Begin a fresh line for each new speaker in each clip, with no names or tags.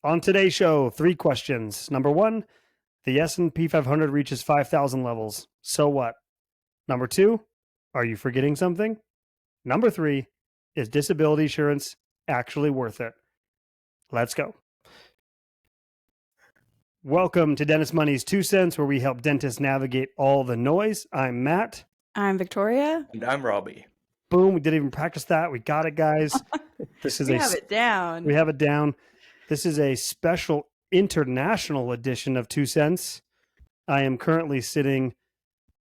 On today's show, 3 questions. Number 1, the S&P 500 reaches 5,000 levels. So what? Number 2, are you forgetting something? Number 3, is disability insurance actually worth it? Let's go. Welcome to Dentist Money's 2 cents, where we help dentists navigate all the noise. I'm Matt.
I'm Victoria.
And I'm Rabih.
Boom, we didn't even practice that. We got it, guys. This is
We have it down.
We have it down. This is a special international edition of 2 cents. I am currently sitting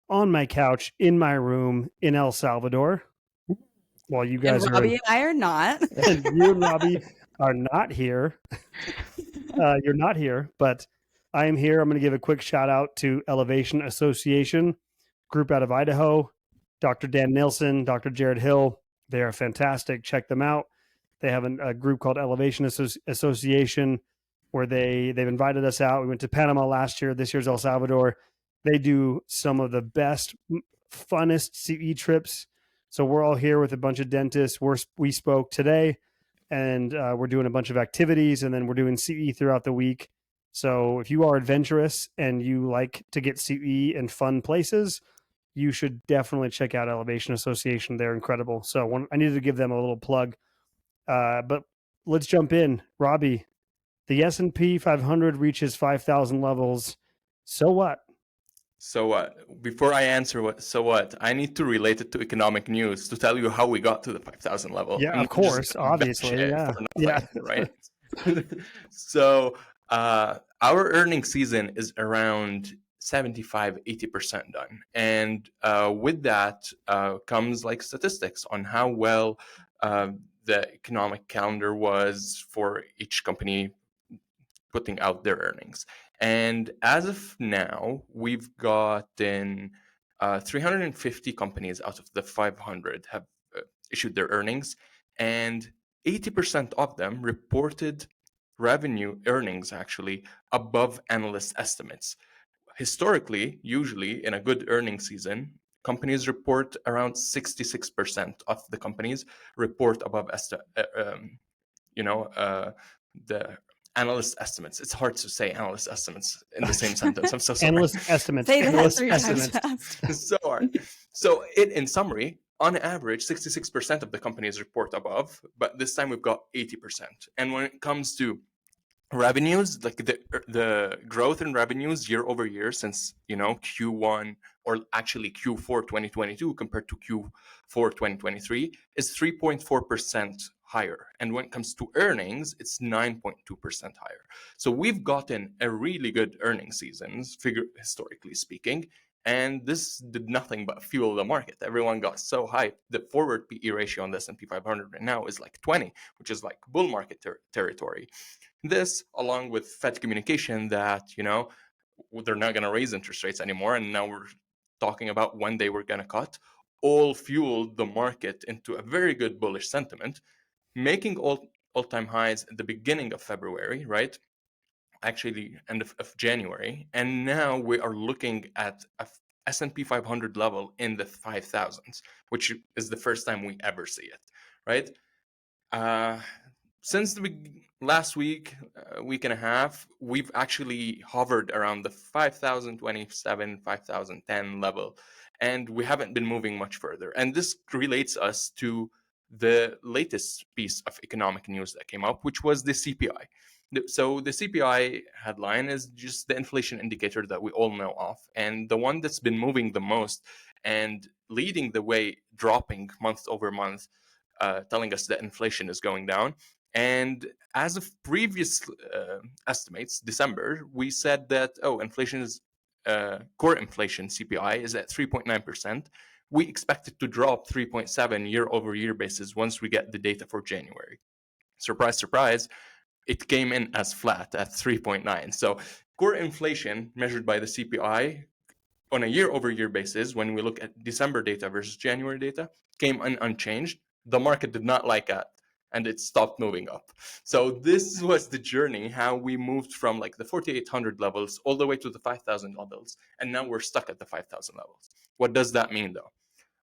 on my couch in my room in El Salvador, while you guys
and Rabih and I are not.
and you and Rabih are not here. You're not here, but I am here. I'm going to give a quick shout out to Elevation Association, group out of Idaho, Dr. Dan Nilsson, Dr. Jared Hill. They are fantastic. Check them out. They have a group called Elevation Association where they've invited us out. We went to Panama last year. This year's El Salvador. They do some of the best, funnest CE trips. So we're all here with a bunch of dentists. We spoke today, and we're doing a bunch of activities, and then we're doing CE throughout the week. So if you are adventurous and you like to get CE in fun places, you should definitely check out Elevation Association. They're incredible. So I needed to give them a little plug. But let's jump in. Rabih, the S&P 500 reaches 5,000 levels. So what?
So what? Before I answer what, I need to relate it to economic news to tell you how we got to the 5,000 level.
Yeah, of course, obviously. Yeah.
Right? So our earnings season is around 75-80% done. And with that comes like statistics on how well the economic calendar was for each company putting out their earnings. And as of now, we've gotten 350 companies out of the 500 have issued their earnings, and 80% of them reported earnings actually above analyst estimates. Historically, usually in a good earnings season, companies report around 66% of the companies report above the analyst estimates. It's hard to say analyst estimates in the same sentence. I'm so sorry.
Analyst estimates.
Say that
Analyst
3 times fast.
So hard. So in summary, on average, 66% of the companies report above, but this time we've got 80%. And when it comes to revenues, like the growth in revenues year over year since Q1 or actually Q4 2022 compared to Q4 2023 is 3.4% higher, and when it comes to earnings, it's 9.2% higher. So we've gotten a really good earnings seasons, historically speaking, and this did nothing but fuel the market. Everyone got so hyped. The forward PE ratio on the S&P 500 right now is like 20, which is like bull market territory. This, along with Fed communication that, they're not going to raise interest rates anymore, and now we're talking about when they were going to cut, all fueled the market into a very good bullish sentiment, making all-time highs at the beginning of February, right? Actually, end of January. And now we are looking at a S&P 500 level in the 5,000s, which is the first time we ever see it, right? Since the last week and a half, we've actually hovered around the 5,027, 5,010 level, and we haven't been moving much further. And this relates us to the latest piece of economic news that came up, which was the CPI. So the CPI headline is just the inflation indicator that we all know of, and the one that's been moving the most and leading the way, dropping month over month, telling us that inflation is going down. And as of previous estimates, December, we said that, inflation is core inflation, CPI, is at 3.9%. We expect it to drop 3.7 year over year basis once we get the data for January. Surprise, surprise, it came in as flat at 3.9. So core inflation measured by the CPI on a year over year basis, when we look at December data versus January data, came in unchanged. The market did not like that, and it stopped moving up. So this was the journey, how we moved from like the 4,800 levels all the way to the 5,000 levels, and now we're stuck at the 5,000 levels. What does that mean though?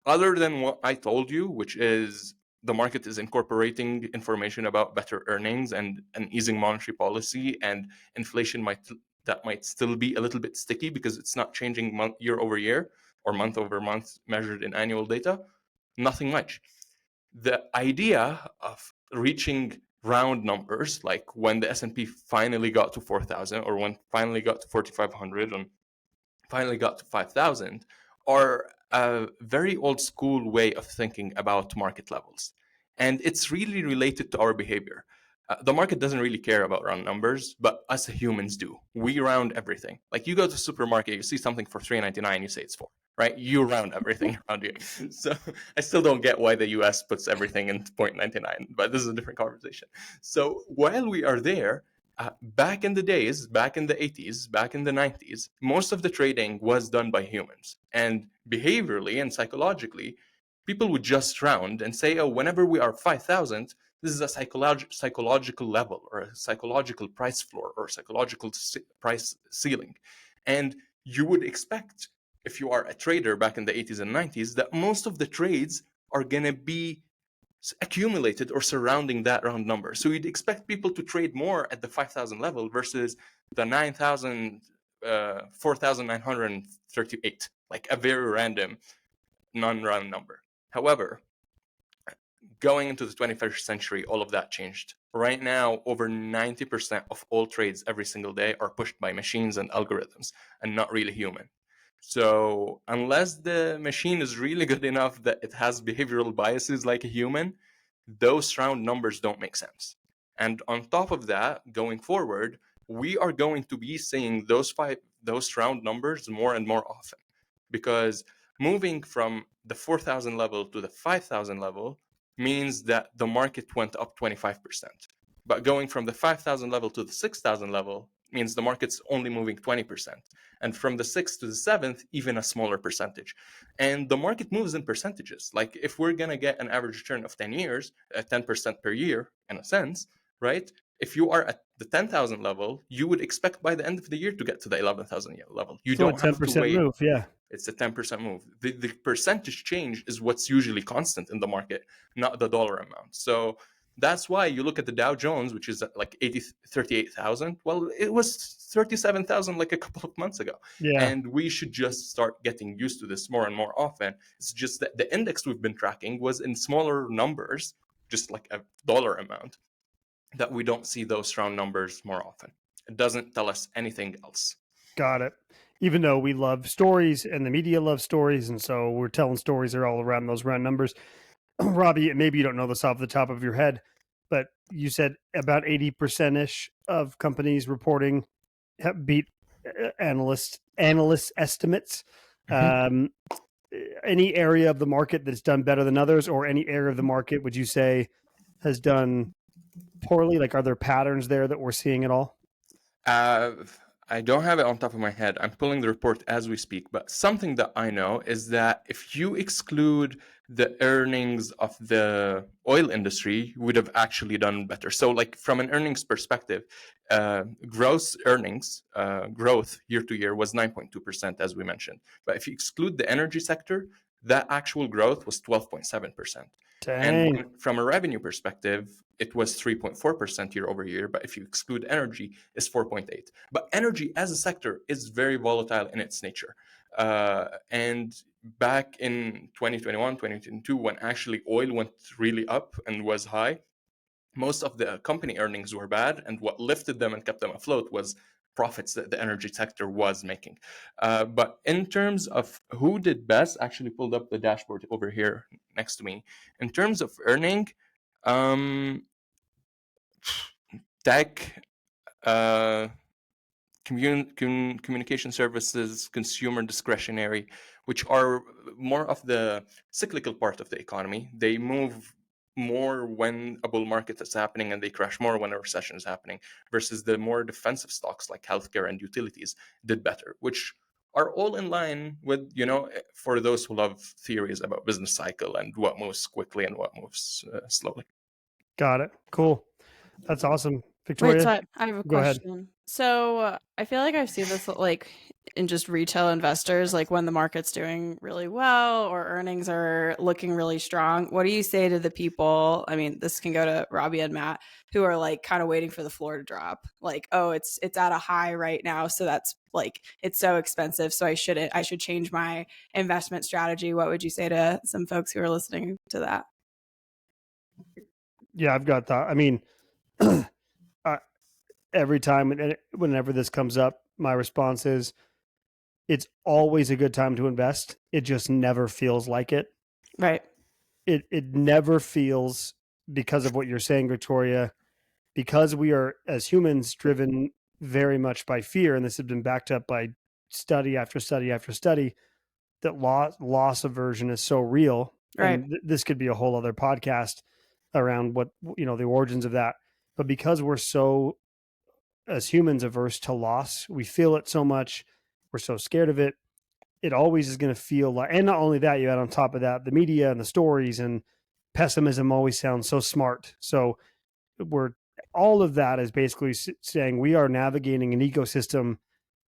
Other than what I told you, which is the market is incorporating information about better earnings and an easing monetary policy, and inflation might still be a little bit sticky because it's not changing year over year or month over month measured in annual data. Nothing much. The idea of reaching round numbers, like when the S&P finally got to 4,000, or when finally got to 4,500, and finally got to 5,000, are a very old school way of thinking about market levels. And it's really related to our behavior. The market doesn't really care about round numbers, but us humans do. We round everything. Like, you go to the supermarket, you see something for $3.99, you say it's 4, right? You round everything around you. So I still don't get why the US puts everything in 0.99, but this is a different conversation. So while we are there, back in the days, back in the 80s, back in the 90s, most of the trading was done by humans. And behaviorally and psychologically, people would just round and say, oh, whenever we are 5,000, this is a psychological level, or a psychological price floor, or psychological price ceiling. And you would expect, if you are a trader back in the 80s and 90s, that most of the trades are going to be accumulated or surrounding that round number. So you'd expect people to trade more at the 5,000 level versus the 9,000, 4,938, like a very random non-round number. However, going into the 21st century, all of that changed. Right now, over 90% of all trades every single day are pushed by machines and algorithms, and not really human. So unless the machine is really good enough that it has behavioral biases like a human, those round numbers don't make sense. And on top of that, going forward, we are going to be seeing those round numbers more and more often, because moving from the 4,000 level to the 5,000 level means that the market went up 25%. But going from the 5,000 level to the 6,000 level means the market's only moving 20%. And from the 6th to the 7th, even a smaller percentage. And the market moves in percentages. Like, if we're going to get an average return of 10 years, 10% per year, in a sense, right? If you are at the 10,000 level, you would expect by the end of the year to get to the 11,000 level. You
So
don't have to wait.
move, yeah.
It's a 10% move. The percentage change is what's usually constant in the market, not the dollar amount. So that's why you look at the Dow Jones, which is at like 38,000. Well, it was 37,000 like a couple of months ago.
Yeah.
And we should just start getting used to this more and more often. It's just that the index we've been tracking was in smaller numbers, just like a dollar amount, that we don't see those round numbers more often. It doesn't tell us anything else.
Got it. Even though we love stories and the media loves stories, and so we're telling stories that are all around those round numbers. Rabih, maybe you don't know this off the top of your head, but you said about 80%-ish of companies reporting have beat analyst estimates.
Mm-hmm.
Any area of the market that's done better than others, or any area of the market would you say has done poorly? Like, are there patterns there that we're seeing at all?
I don't have it on top of my head. I'm pulling the report as we speak, but something that I know is that if you exclude the earnings of the oil industry, you would have actually done better. So, like, from an earnings perspective, gross earnings growth year to year was 9.2%, as we mentioned. But if you exclude the energy sector, that actual growth was 12.7%.
Dang.
And from a revenue perspective, it was 3.4% year over year. But if you exclude energy, it's 4.8%. But energy as a sector is very volatile in its nature. And back in 2021, 2022, when actually oil went really up and was high, most of the company earnings were bad. And what lifted them and kept them afloat was profits that the energy sector was making. But in terms of who did best, I actually pulled up the dashboard over here next to me. In terms of earning, tech, communication services, consumer discretionary, which are more of the cyclical part of the economy. They move more when a bull market is happening, and they crash more when a recession is happening, versus the more defensive stocks like healthcare and utilities did better, which are all in line with, for those who love theories about business cycle and what moves quickly and what moves slowly.
Got it. Cool. That's awesome. Victoria?
Wait, so I have a
Go ahead.
question. So I feel like I've seen this like in just retail investors, like when the market's doing really well or earnings are looking really strong, what do you say to the people? I mean, this can go to Rabih and Matt, who are like kind of waiting for the floor to drop. Like, oh, it's at a high right now, so that's like it's so expensive, so I should change my investment strategy. What would you say to some folks who are listening to that?
Yeah, I've got that. I mean, every time, whenever this comes up, my response is, it's always a good time to invest. It just never feels like it.
Right.
It never feels, because of what you're saying, Victoria, because we are, as humans, driven very much by fear, and this has been backed up by study after study after study, that loss aversion is so real.
Right.
And this could be a whole other podcast around what, the origins of that. But because we're so, as humans, averse to loss, we feel it so much, we're so scared of it, it always is going to feel like, and not only that, you add on top of that the media and the stories, and pessimism always sounds so smart. So all of that is basically saying we are navigating an ecosystem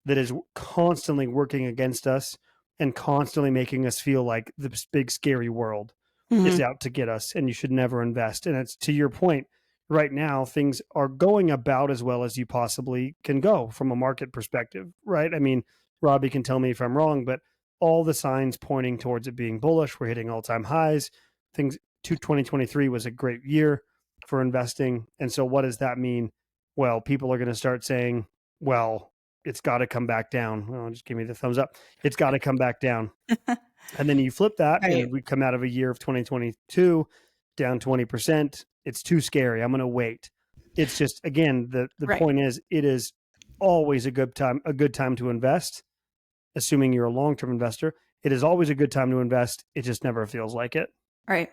that is constantly working against us and constantly making us feel like this big scary world is out to get us, and you should never invest. And it's, to your point, right now things are going about as well as you possibly can go from a market perspective, right? I mean, Rabih can tell me if I'm wrong, but all the signs pointing towards it being bullish. We're hitting all-time highs. 2023 was a great year for investing. And so what does that mean? Well, people are going to start saying, well, it's got to come back down. Well, just give me the thumbs up. It's got to come back down. And then you flip that,
Right.
and we come out of a year of 2022 down 20%. It's too scary. I'm going to wait. It's just, again, the
Right.
point is, it is always a good time to invest, assuming you're a long-term investor. It is always a good time to invest. It just never feels like it.
Right.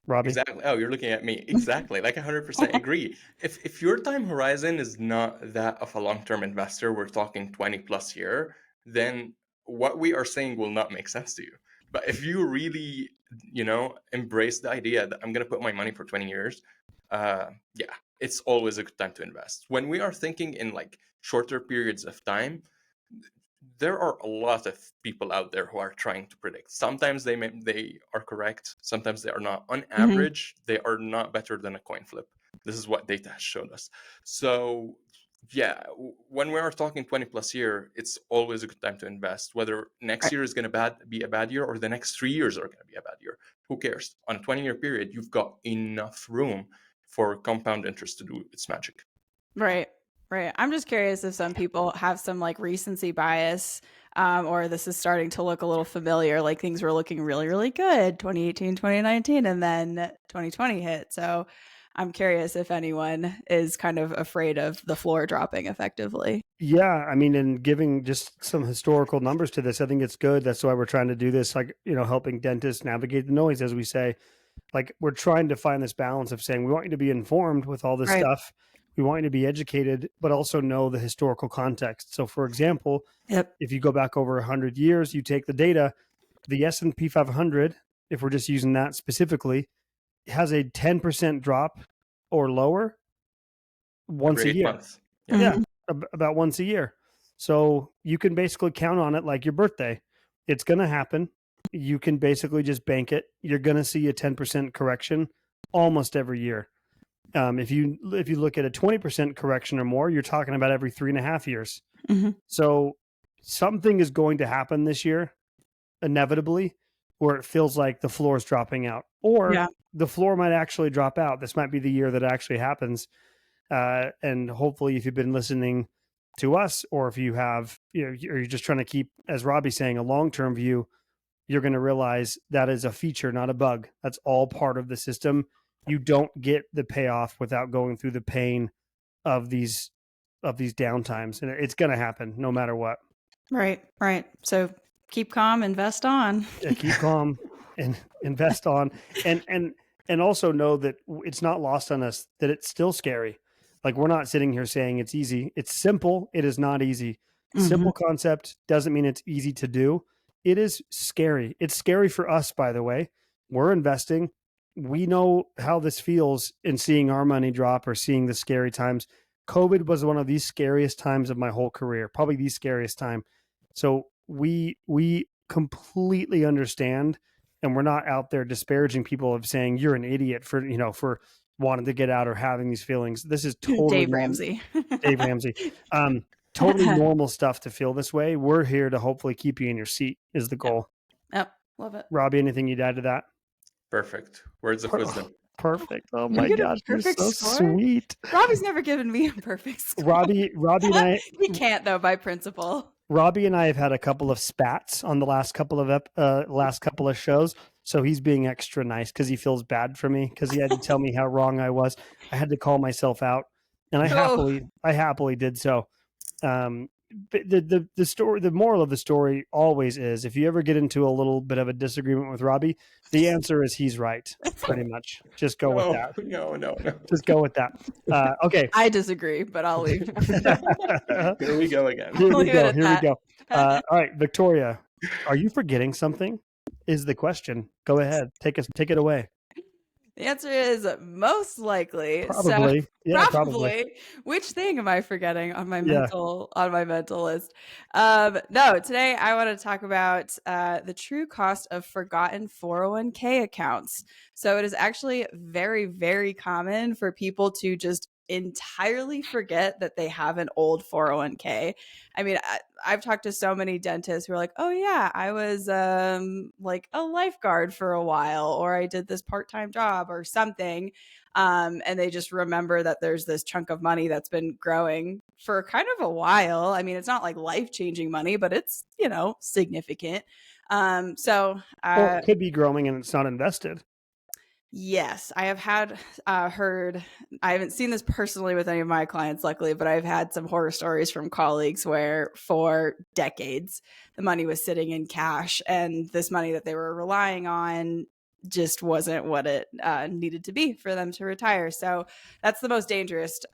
Rabih?
Exactly. Oh, you're looking at me. Exactly. Like 100% agree. If your time horizon is not that of a long-term investor, we're talking 20 plus year, then what we are saying will not make sense to you. But if you really, embrace the idea that I'm going to put my money for 20 years, yeah, it's always a good time to invest. When we are thinking in like shorter periods of time, there are a lot of people out there who are trying to predict. Sometimes they are correct, sometimes they are not. On average, they are not better than a coin flip. This is what data has showed us. So yeah, when we are talking 20 plus year, it's always a good time to invest. Whether next year is going to be a bad year or the next 3 years are going to be a bad year, who cares? On a 20-year period, you've got enough room for compound interest to do its magic.
Right. Right. I'm just curious if some people have some like recency bias, or this is starting to look a little familiar, like things were looking really, really good 2018, 2019, and then 2020 hit. So I'm curious if anyone is kind of afraid of the floor dropping effectively.
Yeah, I mean, and giving just some historical numbers to this, I think it's good. That's why we're trying to do this, like, helping dentists navigate the noise, as we say. Like, we're trying to find this balance of saying we want you to be informed with all this
Right.
stuff. We want you to be educated, but also know the historical context. So, for example,
Yep.
if you go back over 100 years, you take the data, the S&P 500, if we're just using that specifically, has a 10% drop or lower once
Every
a
8
year.
months.
Yeah, about once a year. So you can basically count on it like your birthday. It's going to happen. You can basically just bank it. You're going to see a 10% correction almost every year. If you look at a 20% correction or more, you're talking about every 3.5 years. So something is going to happen this year, inevitably, where it feels like the floor is dropping out, or
Yeah.
the floor might actually drop out. This might be the year that actually happens. And hopefully, if you've been listening to us, or if you have, or you're just trying to keep, as Rabih's saying, a long-term view, you're going to realize that is a feature, not a bug. That's all part of the system. You don't get the payoff without going through the pain of these downtimes, and it's going to happen no matter what.
Right. Right. So keep calm, invest on.
Yeah, keep calm and invest on, and also know that it's not lost on us that it's still scary. Like, we're not sitting here saying it's easy. It's simple. It is not easy. Simple concept doesn't mean it's easy to do. It is scary. It's scary for us, by the way. We're investing. We know how this feels in seeing our money drop or seeing the scary times. COVID was one of the scariest times of my whole career, probably the scariest time. So we completely understand, and we're not out there disparaging people of saying you're an idiot for, you know, for wanting to get out or having these feelings. This is totally
Dave
normal.
Ramsey.
Dave Ramsey. Totally normal stuff to feel this way. We're here to hopefully keep you in your seat is the goal.
Yep. Love it.
Rabih, anything you'd add to that?
Perfect. Words of wisdom.
Perfect. Oh
You
my
get a
gosh, you're
perfect
so
score?
sweet.
Robbie's never given me a perfect score.
Rabih and I,
He can't though, by principle.
Rabih and I have had a couple of spats on the last couple of shows. So he's being extra nice because he feels bad for me because he had to tell me how wrong I was. I had to call myself out, and I happily did so. The story, the moral of the story always is, if you ever get into a little bit of a disagreement with Rabih, the answer is he's right. Pretty much, just go with that.
No.
Just go with that. Okay.
I disagree, but I'll leave.
Here we go again.
Here we
Leave it
go.
at that.
All right, Victoria, are you forgetting something? Is the question. Go ahead. Take it away.
The answer is most likely.
Probably.
So,
Yeah,
probably. Which thing am I forgetting on my
Yeah.
mental list? No, today I want to talk about the true cost of forgotten 401k accounts. So it is actually very, very common for people to just entirely forget that they have an old 401k. I mean, I've talked to so many dentists who are like, oh yeah, I was like a lifeguard for a while, or I did this part-time job or something. And they just remember that there's this chunk of money that's been growing for kind of a while. I mean, it's not like life-changing money, but it's, you know, significant.
Or it could be growing and it's not invested.
Yes, I have heard, I haven't seen this personally with any of my clients, luckily, but I've had some horror stories from colleagues where for decades, the money was sitting in cash and this money that they were relying on just wasn't what it needed to be for them to retire. So that's the most dangerous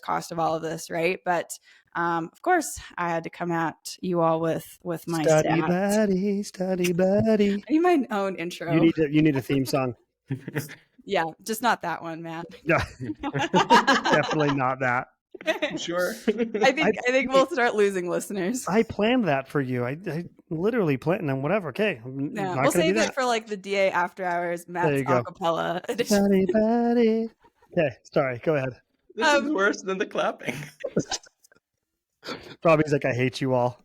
cost of all of this, right? But of course, I had to come at you all with my
study
stats.
study buddy.
I need my own intro.
You need a theme song.
Yeah, just not that one, Matt.
Yeah, definitely not that.
Sure.
I think we'll start losing listeners.
I planned that for you. I literally planned them. Whatever. Okay,
No, we'll save it for like the DA after hours. Matt's acapella edition.
Buddy, buddy. Okay, sorry. Go ahead.
This is worse than the clapping.
Rabih's like, I hate you all.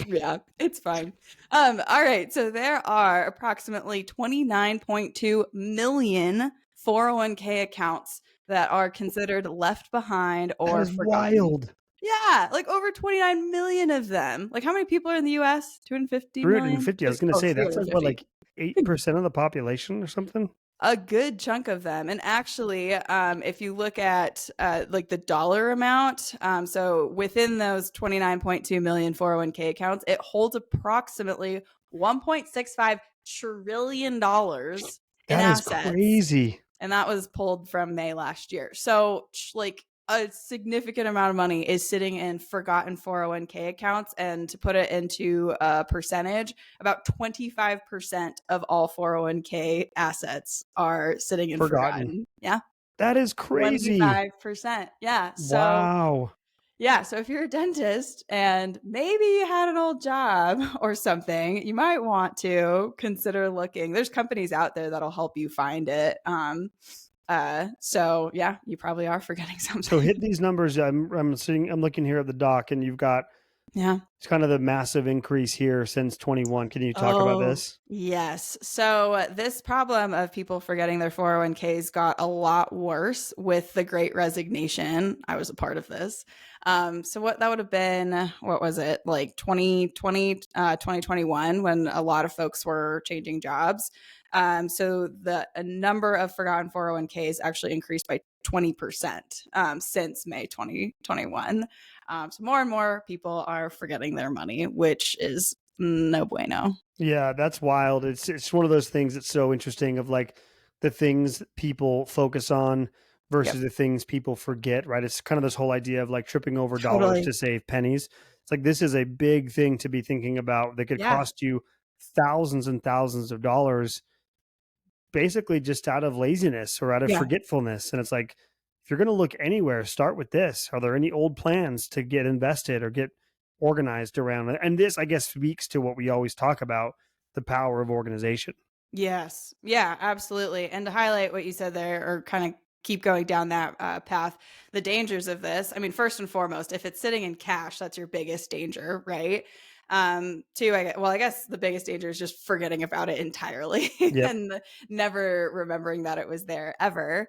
Yeah, it's fine. All right. So there are approximately 29.2 million 401k accounts that are considered left behind or
that is
forgotten.
Wild.
Yeah, like over 29 million of them. Like how many people are in the US? 250 million?
350. I was going to say that's like what, like 8% of the population or something?
A good chunk of them. And actually, if you look at like the dollar amount, so within those 29.2 million 401k accounts, it holds approximately $1.65 trillion in assets.
That is crazy.
And that was pulled from May last year. So like a significant amount of money is sitting in forgotten 401k accounts. And to put it into a percentage, about 25% of all 401k assets are sitting in forgotten. Yeah.
That is crazy.
25%. Yeah. So,
wow.
Yeah. So if you're a dentist and maybe you had an old job or something, you might want to consider looking. There's companies out there that'll help you find it. So yeah, you probably are forgetting something.
So hit these numbers. I'm looking here at the doc, and you've got it's kind of the massive increase here since 21. Can you talk about this?
Yes. So this problem of people forgetting their 401ks got a lot worse with the Great Resignation. I was a part of this. So what that would have been, what was it? Like 2020, 2021, when a lot of folks were changing jobs. So the number of forgotten 401ks actually increased by 20% since May 2021. So more and more people are forgetting their money, which is no bueno.
Yeah, that's wild. It's one of those things that's so interesting of like the things people focus on versus the things people forget, right? It's kind of this whole idea of like tripping over dollars to save pennies. It's like this is a big thing to be thinking about that could cost you thousands and thousands of dollars basically just out of laziness or out of forgetfulness. And it's like if you're going to look anywhere, start with this. Are there any old plans to get invested or get organized around it? And this, I guess, speaks to what we always talk about, the power of organization.
Yes. Yeah, absolutely. And to highlight what you said there, or kind of keep going down that path, the dangers of this. I mean, first and foremost, if it's sitting in cash, that's your biggest danger, right? Two, I guess the biggest danger is just forgetting about it entirely
Yep.
and never remembering that it was there ever.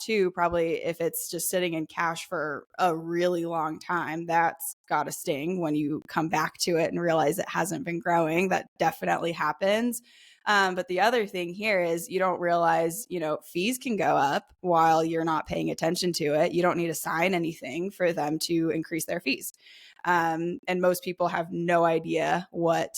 Two, probably if it's just sitting in cash for a really long time, that's got to sting when you come back to it and realize it hasn't been growing. That definitely happens. But the other thing here is you don't realize, fees can go up while you're not paying attention to it. You don't need to sign anything for them to increase their fees. And most people have no idea what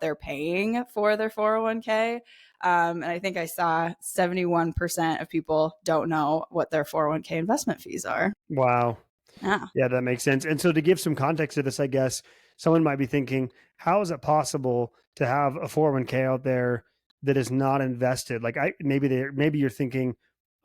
they're paying for their 401k. And I think I saw 71% of people don't know what their 401k investment fees are.
Wow. Yeah, that makes sense. And so to give some context to this, I guess someone might be thinking, how is it possible to have a 401k out there that is not invested? Like maybe you're thinking,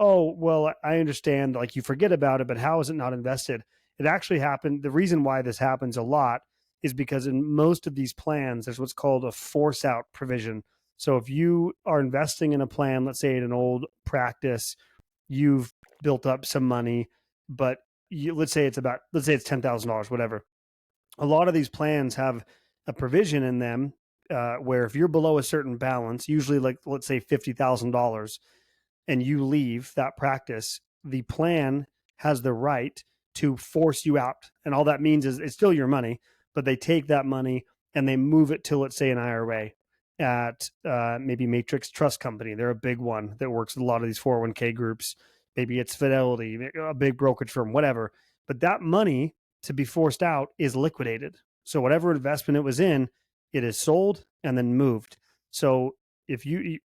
oh, well, I understand, like you forget about it, but how is it not invested? It actually happened. The reason why this happens a lot is because in most of these plans, there's what's called a force out provision. So if you are investing in a plan, let's say in an old practice, you've built up some money, but let's say it's $10,000, whatever. A lot of these plans have a provision in them where if you're below a certain balance, usually like let's say $50,000, and you leave that practice, the plan has the right to force you out. And all that means is it's still your money, but they take that money and they move it to, let's say, an IRA at maybe Matrix Trust Company. They're a big one that works with a lot of these 401k groups. Maybe it's Fidelity, a big brokerage firm, whatever. But that money to be forced out is liquidated. So whatever investment it was in, it is sold and then moved. So if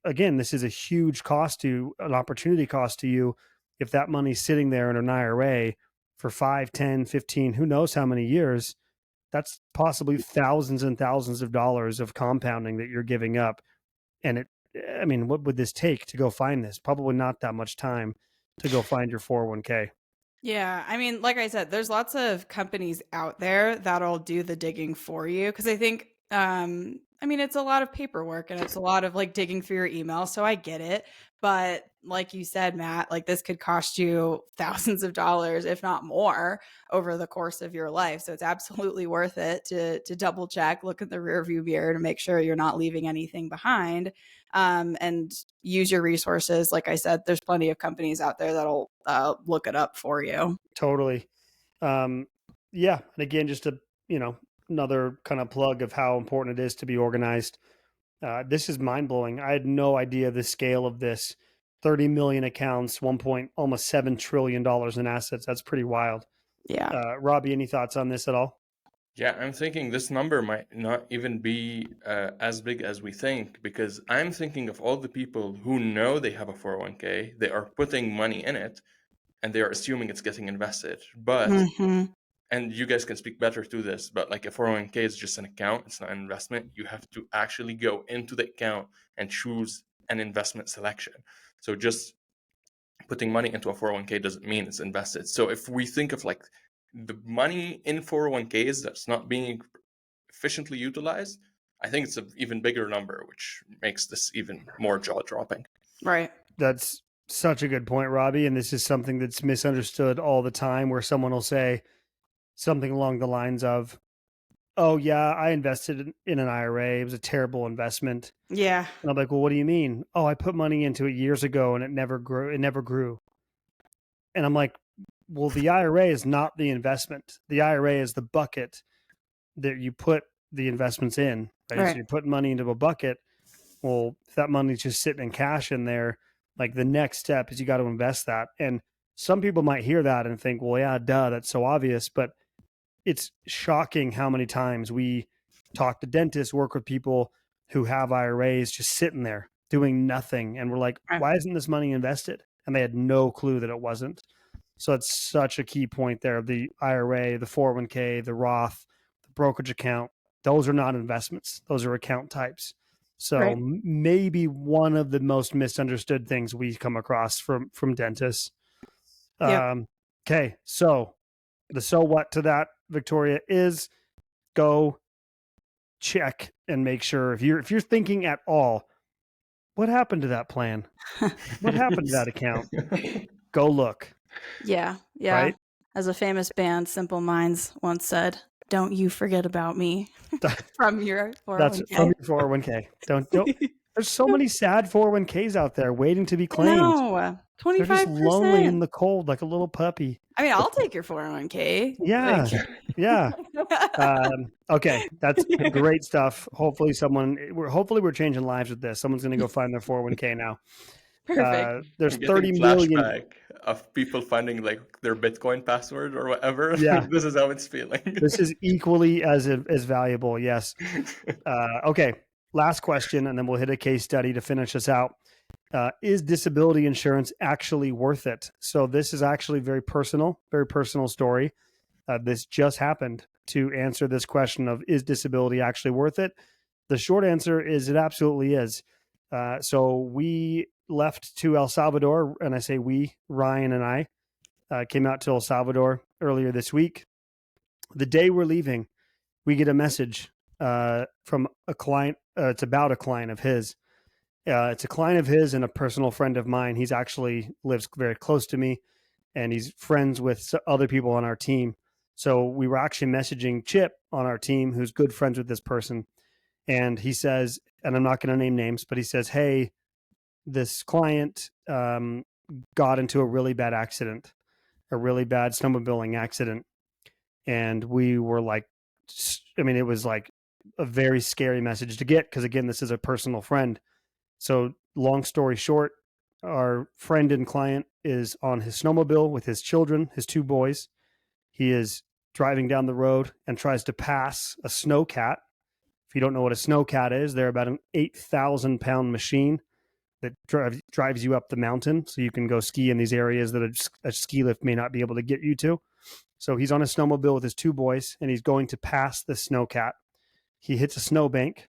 again, this is a huge cost to an opportunity cost to you. If that money's sitting there in an IRA for 5, 10, 15, who knows how many years, that's possibly thousands and thousands of dollars of compounding that you're giving up. And what would this take to go find this? Probably not that much time to go find your 401k.
Yeah. I mean, like I said, there's lots of companies out there that'll do the digging for you. Cause I think, it's a lot of paperwork and it's a lot of like digging through your email. So I get it. But like you said, Matt, like this could cost you thousands of dollars, if not more, over the course of your life. So it's absolutely worth it to double check, look at the rearview mirror to make sure you're not leaving anything behind, and use your resources. Like I said, there's plenty of companies out there that'll look it up for you.
Totally. Yeah. And again, just another kind of plug of how important it is to be organized. This is mind blowing. I had no idea the scale of this. 30 million accounts, almost $7 trillion in assets. That's pretty wild.
Yeah.
Rabih, any thoughts on this at all?
Yeah, I'm thinking this number might not even be as big as we think, because I'm thinking of all the people who know they have a 401k, they are putting money in it, and they are assuming it's getting invested. But and you guys can speak better to this, but like a 401k is just an account, it's not an investment. You have to actually go into the account and choose an investment selection. So just putting money into a 401k doesn't mean it's invested. So if we think of like the money in 401ks that's not being efficiently utilized, I think it's an even bigger number, which makes this even more jaw-dropping.
Right.
That's such a good point, Rabih. And this is something that's misunderstood all the time, where someone will say something along the lines of, oh yeah, I invested in an IRA. It was a terrible investment.
Yeah.
And I'm like, well, what do you mean? Oh, I put money into it years ago and it never grew. And I'm like, well, the IRA is not the investment. The IRA is the bucket that you put the investments in. Right? So you're putting money into a bucket. Well, if that money's just sitting in cash in there, like the next step is you got to invest that. And some people might hear that and think, well, yeah, duh, that's so obvious. But it's shocking how many times we talk to dentists, work with people who have IRAs just sitting there doing nothing. And we're like, why isn't this money invested? And they had no clue that it wasn't. So it's such a key point there. The IRA, the 401k, the Roth, the brokerage account, those are not investments. Those are account types. So maybe one of the most misunderstood things we come across from dentists.
Yep.
Okay, so what to that, Victoria, is go check and make sure if you're thinking at all, what happened to that plan? What happened to that account? Go look.
Yeah.
Right?
As a famous band, Simple Minds, once said, "Don't you forget about me." From your
That's
401k.
from your 401k. Don't. There's so many sad 401ks out there waiting to be claimed.
No,
They're just
25%.
lonely in the cold like a little puppy.
I mean, I'll take your 401k.
Yeah. Yeah. Okay, that's great stuff. Hopefully we're changing lives with this. Someone's going to go find their 401k now.
Perfect.
There's
I'm getting
30 million.
flashback of people finding like their Bitcoin password or whatever.
Yeah.
This is how it's feeling.
This is equally as valuable. Yes. Okay. Last question, and then we'll hit a case study to finish us out. Is disability insurance actually worth it? So this is actually very personal story. This just happened to answer this question of, is disability actually worth it? The short answer is it absolutely is. So we left to El Salvador, and I say we, Ryan and I, came out to El Salvador earlier this week. The day we're leaving, we get a message from a client. It's about a client of his. It's a client of his and a personal friend of mine. He's actually lives very close to me, and he's friends with other people on our team. So we were actually messaging Chip on our team, who's good friends with this person. And he says, and I'm not going to name names, but he says, hey, this client got into a really bad accident, a really bad snowmobiling accident. And we were like, I mean, it was like a very scary message to get because, again, this is a personal friend. So long story short, our friend and client is on his snowmobile with his children, his two boys. He is driving down the road and tries to pass a snowcat. If you don't know what a snowcat is, they're about an 8,000-pound machine that drives you up the mountain so you can go ski in these areas that a ski lift may not be able to get you to. So he's on a snowmobile with his two boys, and he's going to pass the snowcat. He hits a snowbank,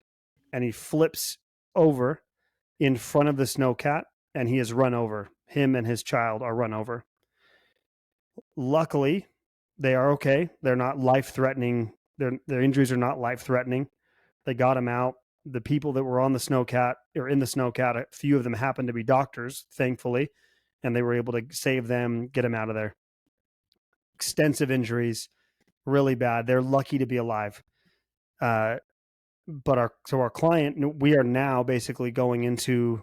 and he flips over in front of the snowcat, and he is run over. Him and his child are run over. Luckily, they are okay. They're not life-threatening. Their injuries are not life-threatening. They got him out. The people that were on the snowcat or in the snowcat, a few of them happened to be doctors, thankfully, and they were able to save them, get them out of there. Extensive injuries, really bad. They're lucky to be alive. But our client, we are now basically going into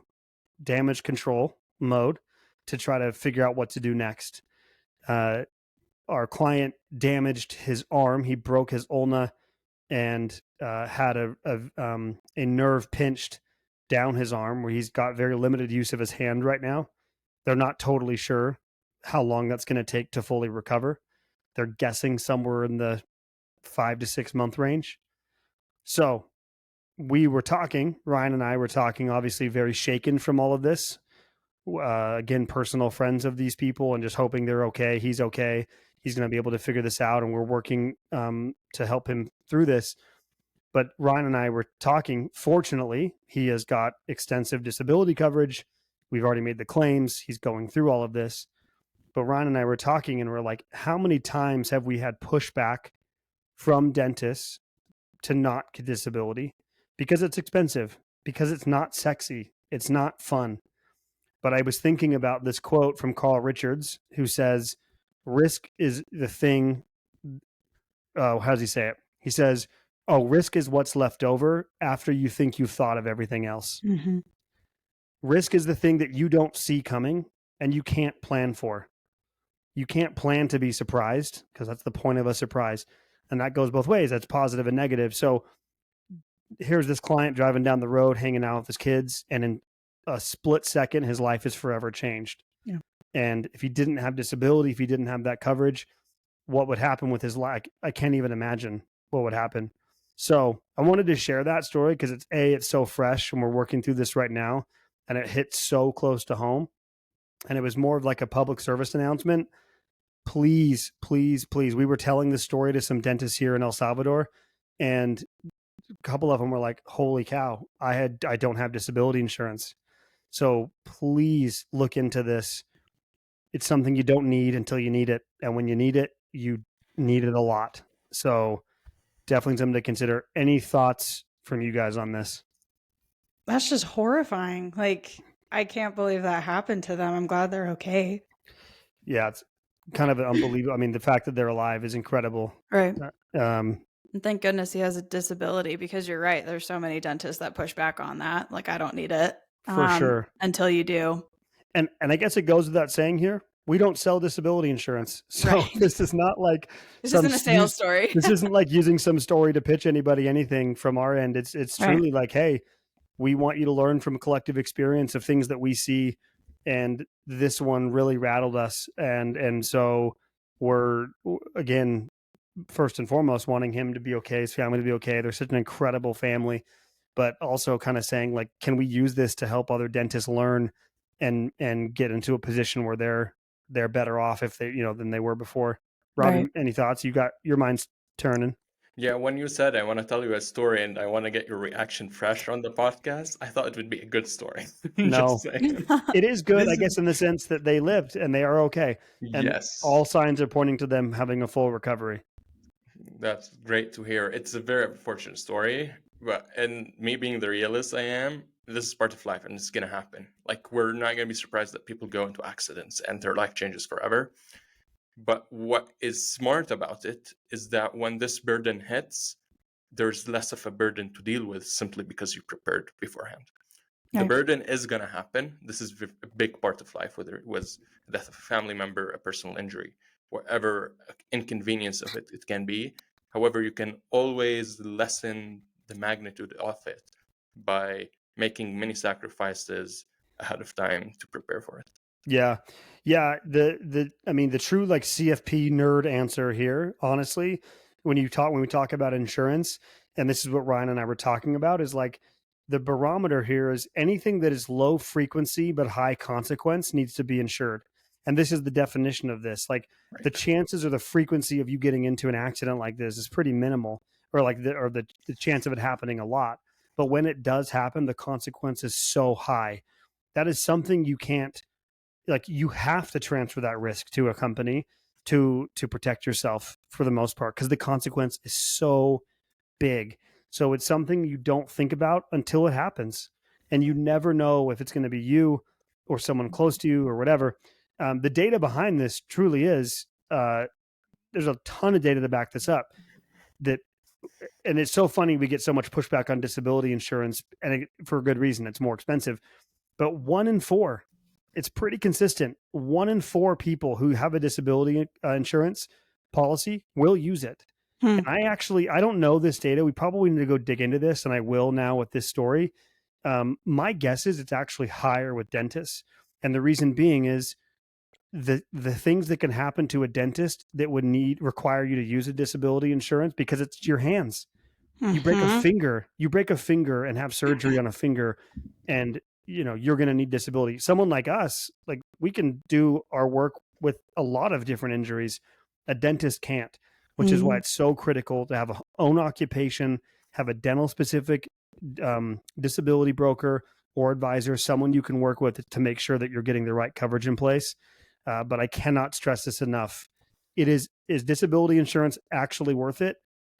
damage control mode to try to figure out what to do next. Our client damaged his arm. He broke his ulna and had a nerve pinched down his arm where he's got very limited use of his hand right now. They're not totally sure how long that's going to take to fully recover. They're guessing somewhere in the 5 to 6 month range. So we were talking, Ryan and I were talking, obviously very shaken from all of this. Again, personal friends of these people and just hoping they're okay. He's okay. He's going to be able to figure this out. And we're working to help him through this. But Ryan and I were talking. Fortunately, he has got extensive disability coverage. We've already made the claims. He's going through all of this. But Ryan and I were talking and we're like, how many times have we had pushback from dentists to not get disability? Because it's expensive, because it's not sexy, it's not fun. But I was thinking about this quote from Carl Richards, who says, risk is the thing. How does he say it? He says, risk is what's left over after you think you've thought of everything else.
Mm-hmm.
Risk is the thing that you don't see coming and you can't plan for. You can't plan to be surprised because that's the point of a surprise. And that goes both ways. That's positive and negative. So here's this client driving down the road, hanging out with his kids, and in a split second, his life is forever changed.
Yeah.
And if he didn't have disability, if he didn't have that coverage, what would happen with his life? I can't even imagine what would happen. So I wanted to share that story because it's so fresh and we're working through this right now and it hits so close to home. And it was more of like a public service announcement. Please, please, please. We were telling this story to some dentists here in El Salvador, and a couple of them were like, holy cow, I don't have disability insurance. So please look into this. it's something you don't need until you need it. And when you need it, you need it a lot. So definitely something to consider. Any thoughts from you guys on this?
That's just horrifying. Like, I can't believe that happened to them. I'm glad they're okay.
Yeah, it's kind of unbelievable. I mean, the fact that they're alive is incredible.
Right.
Um,
And thank goodness he has a disability, because you're right. There's so many dentists that push back on that. Like, I don't need it.
For sure.
Until you do.
And I guess it goes without saying here, we don't sell disability insurance. So this is not like
this isn't a sales story.
This isn't like using some story to pitch anybody anything from our end. It's truly like, hey, we want you to learn from a collective experience of things that we see. And this one really rattled us. And so we're, again, first and foremost, wanting him to be okay, his family to be okay. They're such an incredible family, but also kind of saying, like, can we use this to help other dentists learn and get into a position where they're better off if they, than they were before. Rabih, any thoughts? You got your mind's turning.
Yeah, when you said I want to tell you a story and I want to get your reaction fresh on the podcast, I thought it would be a good story.
No, it is good, I guess, in the sense that they lived and they are okay. And
yes,
all signs are pointing to them having a full recovery.
That's great to hear. It's a very unfortunate story, but and me being the realist I am, this is part of life and it's gonna happen. Like, we're not gonna be surprised that people go into accidents and their life changes forever. But what is smart about it is that when this burden hits, there's less of a burden to deal with simply because you prepared beforehand. The burden is going to happen. This is a big part of life, whether it was the death of a family member, a personal injury, whatever inconvenience of it can be. However, you can always lessen the magnitude of it by making many sacrifices ahead of time to prepare for it.
Yeah. The true like CFP nerd answer here, honestly, when we talk about insurance, and this is what Ryan and I were talking about, is like the barometer here is anything that is low frequency but high consequence needs to be insured. And this is the definition of this. Like, the chances or the frequency of you getting into an accident like this is pretty minimal, or like the chance of it happening a lot. But when it does happen, the consequence is so high. That is something you can't, like, you have to transfer that risk to a company to protect yourself for the most part, because the consequence is so big. So it's something you don't think about until it happens, and you never know if it's going to be you or someone close to you or whatever. The data behind this truly is there's a ton of data to back this up. And it's so funny, we get so much pushback on disability insurance, and for a good reason. It's more expensive. But 1 in 4, it's pretty consistent. 1 in 4 people who have a disability insurance policy will use it. And I don't know this data. We probably need to go dig into this, and I will now with this story. My guess is it's actually higher with dentists. And the reason being is the things that can happen to a dentist that would require you to use a disability insurance, because it's your hands. You break a finger and have surgery on a finger, and you're going to need disability. Someone like us, like, we can do our work with a lot of different injuries. A dentist can't, which is why it's so critical to have a own occupation, have a dental specific disability broker or advisor, someone you can work with to make sure that you're getting the right coverage in place. But I cannot stress this enough. Is disability insurance actually worth it?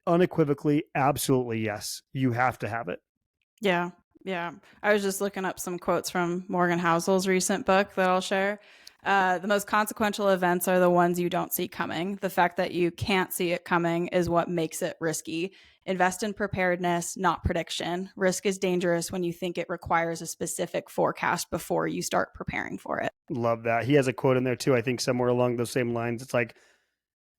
Unequivocally, absolutely yes. You have to have it.
Yeah. I was just looking up some quotes from Morgan Housel's recent book that I'll share. The most consequential events are the ones you don't see coming. The fact that you can't see it coming is what makes it risky. Invest in preparedness, not prediction. Risk is dangerous when you think it requires a specific forecast before you start preparing for it.
Love that. He has a quote in there too, I think somewhere along those same lines. It's like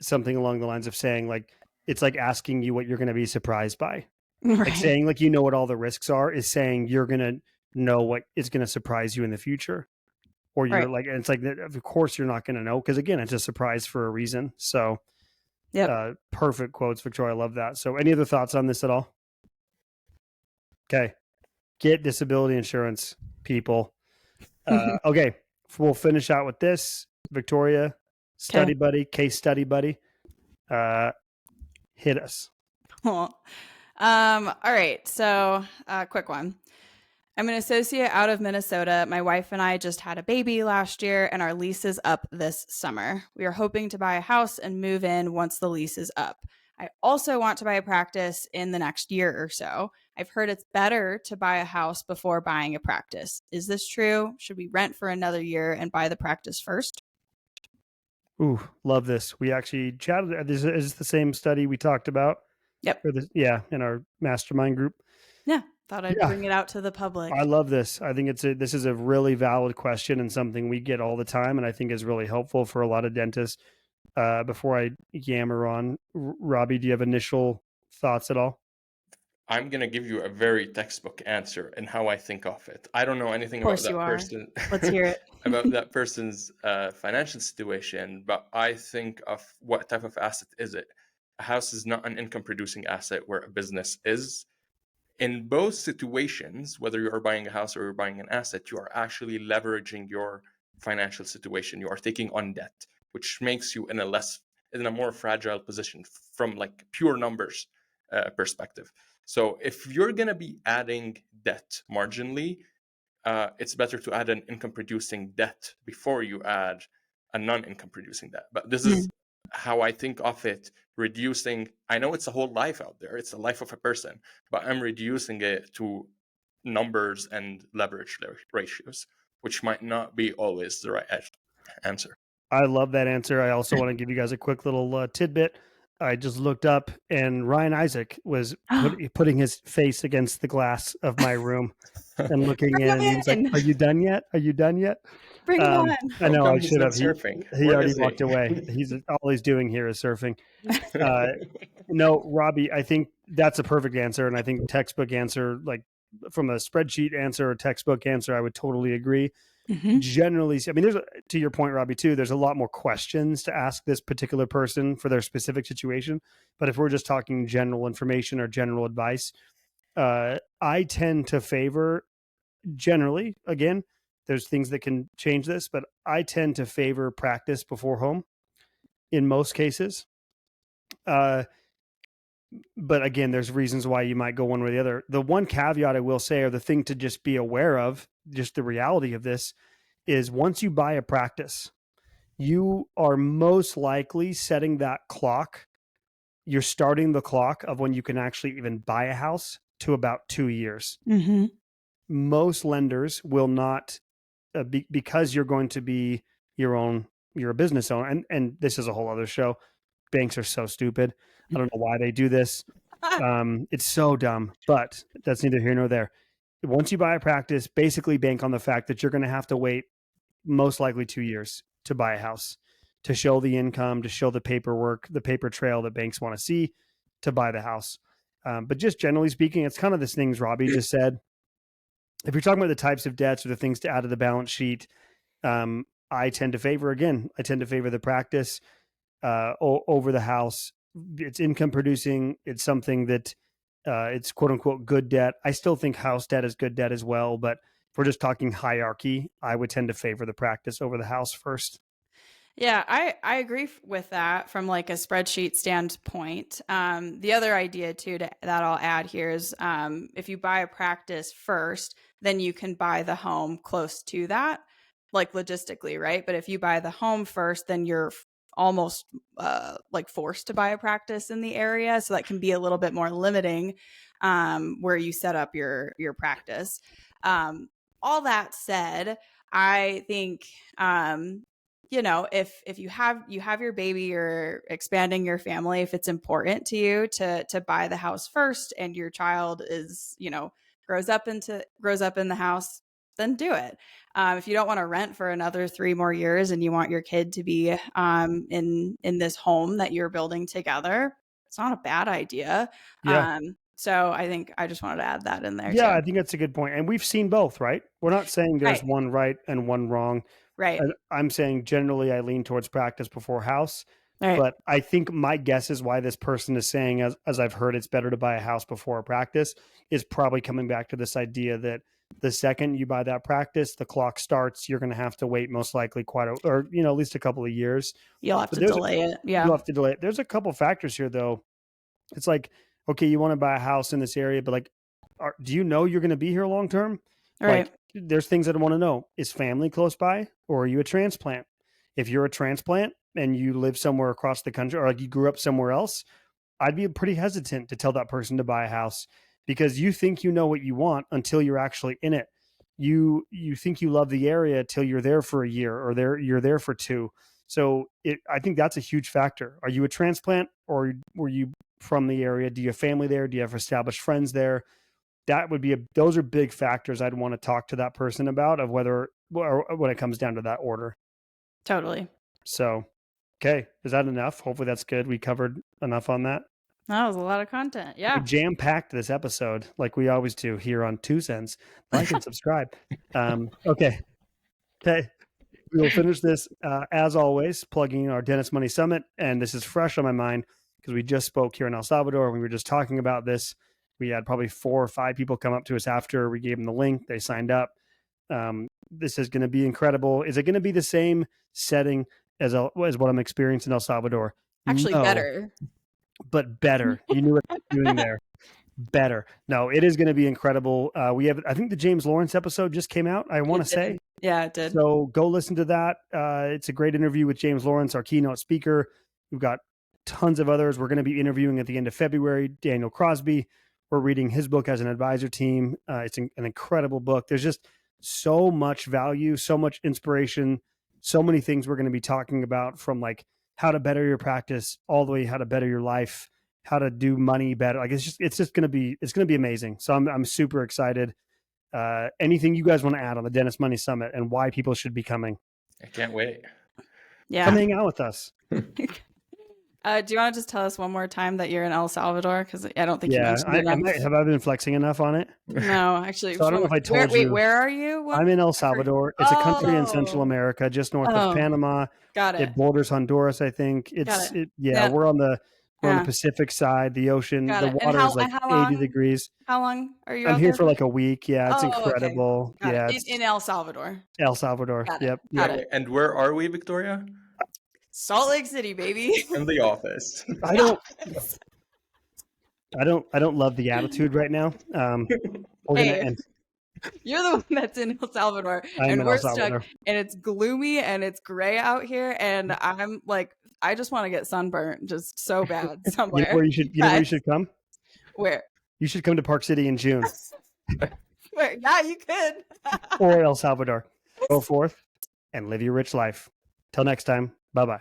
something along the lines of saying, like, it's like asking you what you're going to be surprised by. Like saying, like, what all the risks are, is saying you're going to know what is going to surprise you in the future. Or you're like, and it's like, of course you're not going to know, because again, it's a surprise for a reason. So perfect quotes, Victoria. I love that. So any other thoughts on this at all? Okay. Get disability insurance, people. Okay. We'll finish out with this. Victoria, study buddy, case study buddy. Hit us.
All right. So quick one. I'm an associate out of Minnesota. My wife and I just had a baby last year, and our lease is up this summer. We are hoping to buy a house and move in once the lease is up. I also want to buy a practice in the next year or so. I've heard it's better to buy a house before buying a practice. Is this true? Should we rent for another year and buy the practice first?
Ooh, love this. We actually chatted. This is the same study we talked about.
Yep.
For this, yeah, in our mastermind group.
Yeah. Thought I'd
Yeah.
bring it out to the public.
I love this. I think this is a really valid question and something we get all the time, and I think is really helpful for a lot of dentists. Before I yammer on, Rabih, do you have initial thoughts at all?
I'm gonna give you a very textbook answer in how I think of it. I don't know anything
Of
about
course
that
you are.
person.
Let's hear it.
About that person's financial situation, but I think of what type of asset is it? A house is not an income producing asset where a business is. In both situations, whether you are buying a house or you're buying an asset, you are actually leveraging your financial situation. You are taking on debt, which makes you in a more fragile position from like pure numbers perspective. So if you're gonna be adding debt marginally, it's better to add an income producing debt before you add a non-income producing debt. But this is how I think of it, reducing. I know it's a whole life out there, it's the life of a person, but I'm reducing it to numbers and leverage ratios, which might not be always the right answer.
I love that answer. I also want to give you guys a quick little tidbit. I just looked up, and Ryan Isaac was putting his face against the glass of my room and looking
Bring
in.
him
And he was like,
in.
"Are you done yet? Are you done yet?"
Bring him on.
I know I
He's
should
not
have.
surfing.
He
Where
already
is he?
walked away. He's all he's doing here is surfing. No, Rabih, I think that's a perfect answer, and I think textbook answer, like from a spreadsheet answer or textbook answer, I would totally agree. Generally, I mean, to your point, Rabih, too, there's a lot more questions to ask this particular person for their specific situation. But if we're just talking general information or general advice, I tend to favor, generally, again, there's things that can change this, but I tend to favor practice before home in most cases. But again, there's reasons why you might go one way or the other. The one caveat I will say, or the thing to just be aware of, just the reality of this, is once you buy a practice, you are most likely setting that clock. You're starting the clock of when you can actually even buy a house to about 2 years. Most lenders will not, because you're going to be you're a business owner, and this is a whole other show. Banks are so stupid. I don't know why they do this. It's so dumb, but that's neither here nor there. Once you buy a practice, basically bank on the fact that you're going to have to wait most likely 2 years to buy a house, to show the income, to show the paperwork, the paper trail that banks want to see to buy the house. But just generally speaking, it's kind of the things Rabih just said. If you're talking about the types of debts or the things to add to the balance sheet, I tend to favor the practice over the house. It's income producing. It's something that it's quote unquote good debt. I still think house debt is good debt as well, but if we're just talking hierarchy, I would tend to favor the practice over the house first.
Yeah, I agree with that from like a spreadsheet standpoint. The other idea too that I'll add here is if you buy a practice first, then you can buy the home close to that, like logistically, right? But if you buy the home first, then you're almost like forced to buy a practice in the area, so that can be a little bit more limiting where you set up your practice. All that said, I think if you have your baby, you're expanding your family, if it's important to you to buy the house first and your child is grows up in the house, then do it. If you don't want to rent for another 3 more years and you want your kid to be in this home that you're building together, it's not a bad idea.
Yeah.
So I think I just wanted to add that in there
Yeah,
too.
I think that's a good point. And we've seen both, right? We're not saying there's
Right.
one right and one wrong.
Right.
I'm saying generally I lean towards practice before house.
Right.
But I think my guess is why this person is saying, as I've heard, it's better to buy a house before a practice, is probably coming back to this idea that the second you buy that practice, the clock starts. You're going to have to wait most likely at least a couple of years.
You'll have to delay it. Yeah.
You'll have to delay it. There's a couple factors here, though. It's like, okay, you want to buy a house in this area, but like, do you know you're going to be here long term?
Right.
Like, there's things that I want to know. Is family close by, or are you a transplant? If you're a transplant and you live somewhere across the country, or like you grew up somewhere else, I'd be pretty hesitant to tell that person to buy a house, because you think you know what you want until you're actually in it. You think you love the area till you're there for a year, or you're there for 2. So I think that's a huge factor. Are you a transplant, or were you from the area? Do you have family there? Do you have established friends there? That would be those are big factors I'd want to talk to that person about, of whether, when it comes down to that order.
Totally.
So, okay, is that enough? Hopefully that's good. We covered enough on that.
That was a lot of content. Yeah.
We jam-packed this episode like we always do here on 2 Cents. Like and subscribe. Okay. We will finish this, as always, plugging our Dennis Money Summit. And this is fresh on my mind because we just spoke here in El Salvador. We were just talking about this. We had probably 4 or 5 people come up to us after we gave them the link. They signed up. This is going to be incredible. Is it going to be the same setting as what I'm experiencing in El Salvador?
Actually,
No,
better.
but better. You knew what I was doing there. Better. No, it is going to be incredible. We have, I think the James Lawrence episode just came out, I want to say.
Yeah, it did.
So go listen to that. It's a great interview with James Lawrence, our keynote speaker. We've got tons of others. We're going to be interviewing at the end of February, Daniel Crosby. We're reading his book as an advisor team. It's an incredible book. There's just so much value, so much inspiration, so many things we're going to be talking about, from like how to better your practice all the way how to better your life, how to do money better. Like it's just going to be amazing. So I'm super excited. Anything you guys want to add on the Dennis Money Summit and why people should be coming?
I can't wait.
Yeah.
Come hang out with us.
Do you want to just tell us one more time that you're in El Salvador? Because I don't think you
Yeah,
mentioned it.
have I been flexing enough on it?
No, actually.
So I don't know if I told you.
Wait, where are you?
I'm in El Salvador. It's a country in Central
Oh.
America, just north of Panama.
Got it.
It borders Honduras, I think.
Yeah.
We're on the Pacific side, the ocean.
Got
The
it.
water is like
how long-
80 degrees.
How long are you
I'm
out
here
there
for like a week. Yeah, it's
Oh, okay.
incredible.
Got
Yeah,
it.
it's
In El Salvador.
El Salvador.
Got it.
Yep.
Got
yep.
it.
And where are we, Victoria?
Salt Lake City, baby.
In the office.
I don't love the attitude right now. We're
Hey.
gonna end.
You're the one that's in El Salvador,
I'm
and
in
we're
El Salvador.
stuck, and it's gloomy and it's gray out here, and I'm like, I just want to get sunburnt just so bad
You
somewhere.
know where you should come?
Where?
You should come to Park City in June
Where? Yeah, you could.
or El Salvador. Go forth and live your rich life. Till next time. Bye-bye.